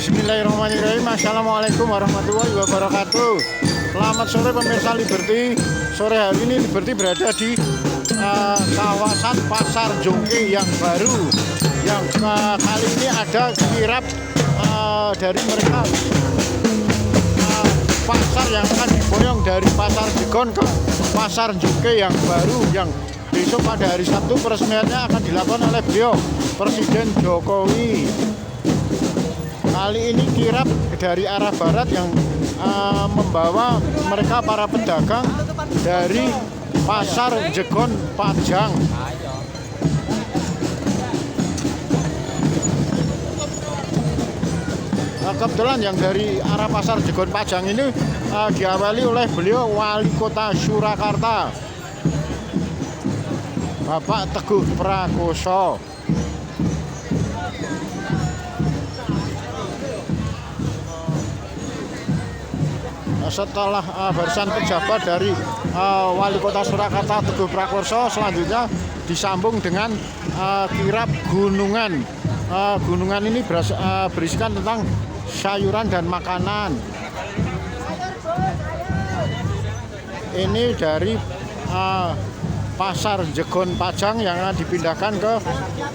Bismillahirrahmanirrahim. Assalamualaikum warahmatullahi wabarakatuh. Selamat sore pemirsa Liberty. Sore hari ini Liberty berada di kawasan Pasar Jongke yang baru. Yang kali ini ada kirap dari mereka pasar yang akan diboyong dari Pasar Jegon ke Pasar Jongke yang baru, yang besok pada hari Sabtu peresmiannya akan dilakukan oleh beliau Presiden Jokowi. Kali ini kirap dari arah barat yang membawa mereka para pedagang dari Pasar Jegon Pajang. Kebetulan yang dari arah Pasar Jegon Pajang ini diawali oleh beliau Wali Kota Surakarta, Bapak Teguh Prakoso. Setelah barisan pejabat dari Wali Kota Surakarta Teguh Prakoso, selanjutnya disambung dengan kirap gunungan. Gunungan ini berisikan tentang sayuran dan makanan. Ini dari Pasar Jegon Pajang yang akan dipindahkan ke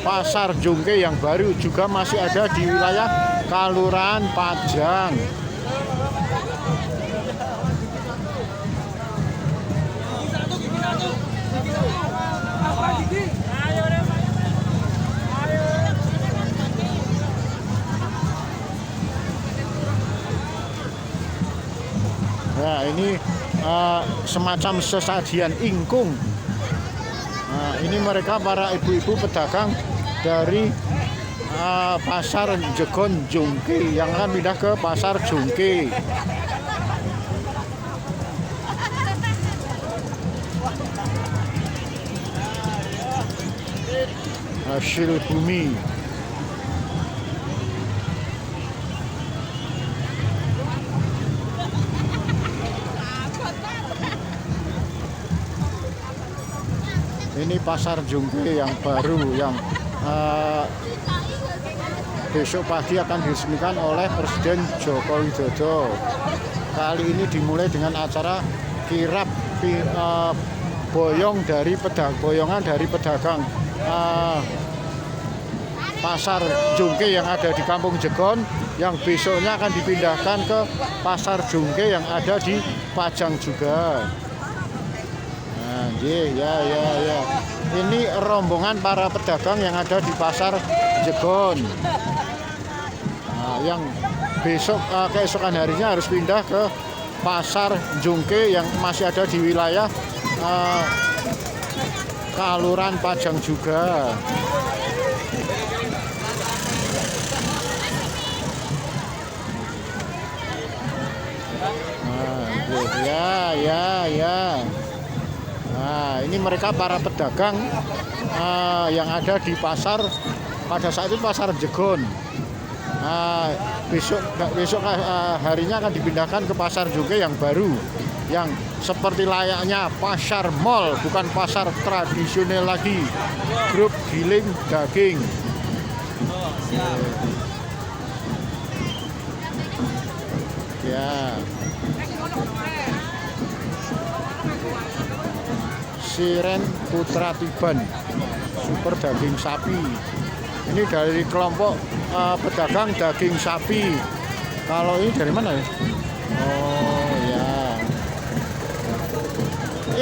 Pasar Jongke yang baru, juga masih ada di wilayah Kelurahan Pajang. Nah, ini semacam sesajian ingkung. Nah, ini mereka para ibu-ibu pedagang dari Pasar Jegon Jongke yang akan pindah ke Pasar Jongke. Hasil bumi. Ini Pasar Jongke yang baru yang besok pagi akan diresmikan oleh Presiden Joko Widodo. Kali ini dimulai dengan acara kirap boyongan dari pedagang Pasar Jongke yang ada di Kampung Jegon, yang besoknya akan dipindahkan ke Pasar Jongke yang ada di Pajang juga. Nah, ya. Ini rombongan para pedagang yang ada di Pasar Jegon. Nah, yang besok keesokan harinya harus pindah ke Pasar Jongke yang masih ada di wilayah Kelurahan Pajang juga. Nah, ya. Nah, ini mereka para pedagang yang ada di pasar pada saat itu Pasar Jegon. Besok harinya akan dipindahkan ke Pasar Jongke yang baru, yang seperti layaknya pasar mall, bukan pasar tradisional lagi. Grup giling daging. Ya. Siren Putra Tiban, super daging sapi. Ini dari kelompok pedagang daging sapi. Kalau ini dari mana ya? Oh ya.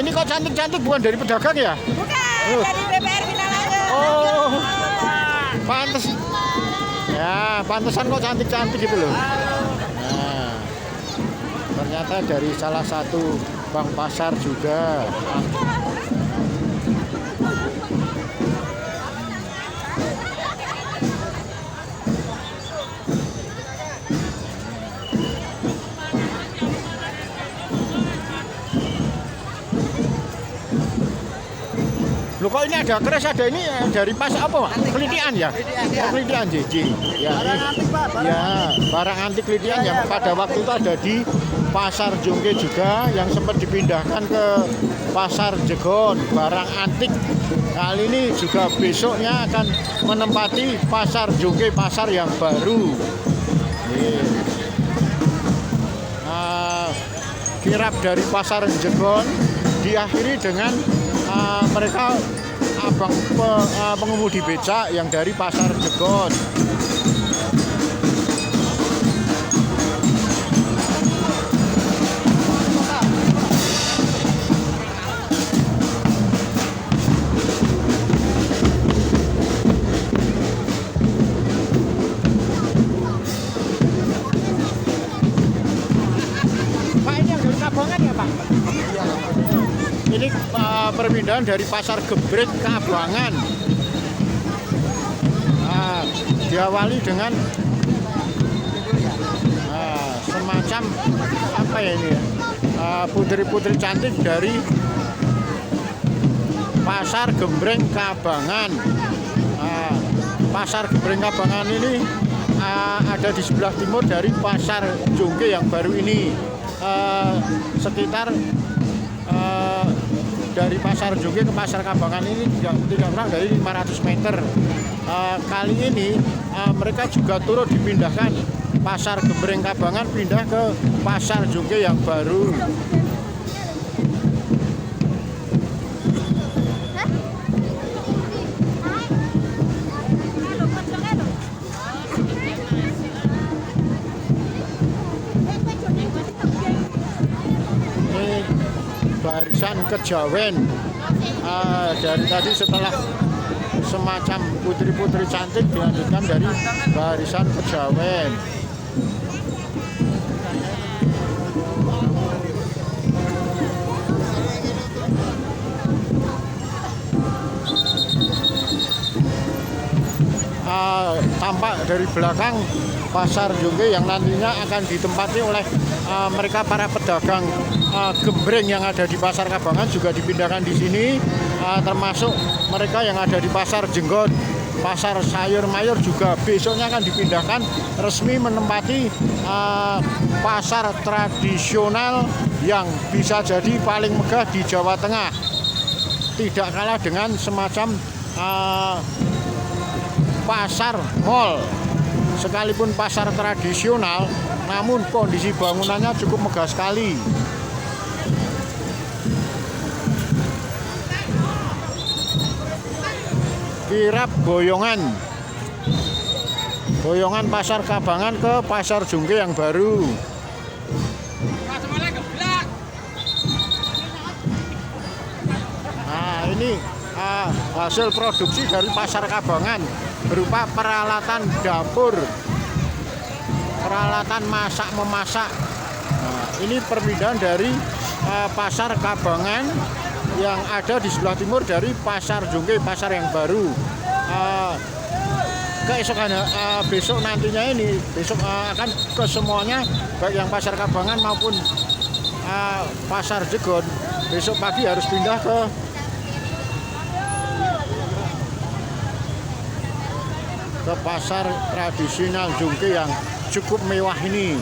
Ini kok cantik-cantik, bukan dari pedagang ya? Bukan, dari BPR Pinalangin. Oh, pantes. Ya, pantesan kok cantik-cantik gitu loh. Nah, ternyata dari salah satu bank pasar juga. Loh, kok ini ada keris, ada ini dari pas apa, Pak? Kelitian ya? Kelitian JJ. Ya, barang antik, Pak. Barang antik kelitian yang pada waktu itu ada di Pasar Jongke juga, yang sempat dipindahkan ke Pasar Jegon. Barang antik kali ini juga besoknya akan menempati Pasar Jongke, pasar yang baru. Kirap dari Pasar Jegon diakhiri dengan mereka pengemudi becak yang dari Pasar Jegon. Ini perpindahan dari Pasar Gebrek ke Abangan. Diawali dengan semacam apa ya ini ya, putri-putri cantik dari Pasar Gembreng Kabangan. Pasar Gembreng Kabangan ini ada di sebelah timur dari Pasar Jongke yang baru ini, sekitar dari Pasar Jongke ke Pasar Kabangan ini tidak kurang dari 500 meter. Kali ini mereka juga turut dipindahkan. Pasar Gembreng Kabangan pindah ke Pasar Jongke yang baru. Barisan Kejawen. Dari tadi setelah semacam putri-putri cantik dilanjutkan dari Barisan Kejawen. Tampak dari belakang Pasar Jongke yang nantinya akan ditempati oleh mereka para pedagang gembreng yang ada di Pasar Kabangan juga dipindahkan di sini, termasuk mereka yang ada di Pasar Jenggot, Pasar Sayur Mayur juga besoknya akan dipindahkan resmi menempati pasar tradisional yang bisa jadi paling megah di Jawa Tengah. Tidak kalah dengan semacam pasar mall. Sekalipun pasar tradisional, namun kondisi bangunannya cukup megah sekali. Kirap boyongan Pasar Kabangan ke Pasar Jongke yang baru. Nah, ini hasil produksi dari Pasar Kabangan berupa peralatan dapur, peralatan masak-memasak. Nah, ini perpindahan dari Pasar Kabangan yang ada di sebelah timur dari Pasar Jongke, pasar yang baru. Keesokan besok nantinya ini, besok akan ke semuanya, baik yang Pasar Kabangan maupun Pasar Jegon, besok pagi harus pindah ke pasar tradisional Jongke yang cukup mewah ini.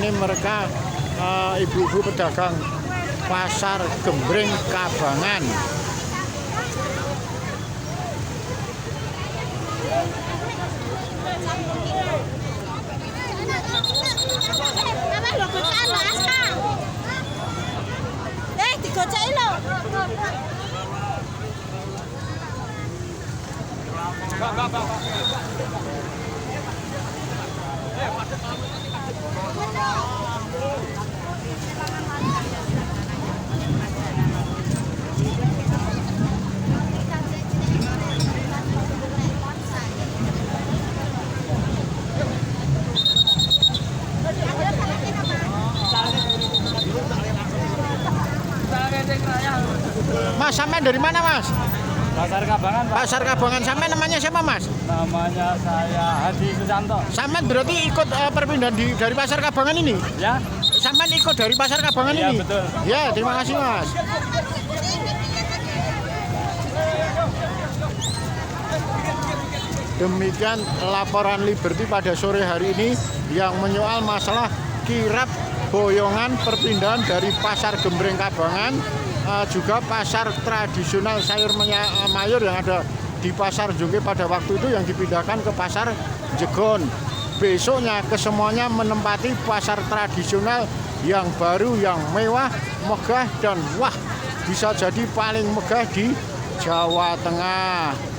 Ini mereka ibu-ibu pedagang Pasar Gembreng Kabangan. Digoceki lho. Mas, sampean dari mana, Mas? Pasar Kabangan, Pak. Pasar Kabangan. Sampean namanya siapa, Mas? Namanya saya Hadi Susanto. Sampean berarti ikut perpindahan dari Pasar Kabangan ini? Ya? Sampean ikut dari Pasar Kabangan Iya, ini? betul. Ya, terima kasih, Mas. Demikian laporan Liberty pada sore hari ini yang menyoal masalah kirap boyongan perpindahan dari pasar Gembreng Kabangan, juga pasar tradisional sayur mayur yang ada di pasar Jungke pada waktu itu yang dipindahkan ke pasar Jegon. Besoknya kesemuanya menempati pasar tradisional yang baru, yang mewah, megah, dan wah bisa jadi paling megah di Jawa Tengah.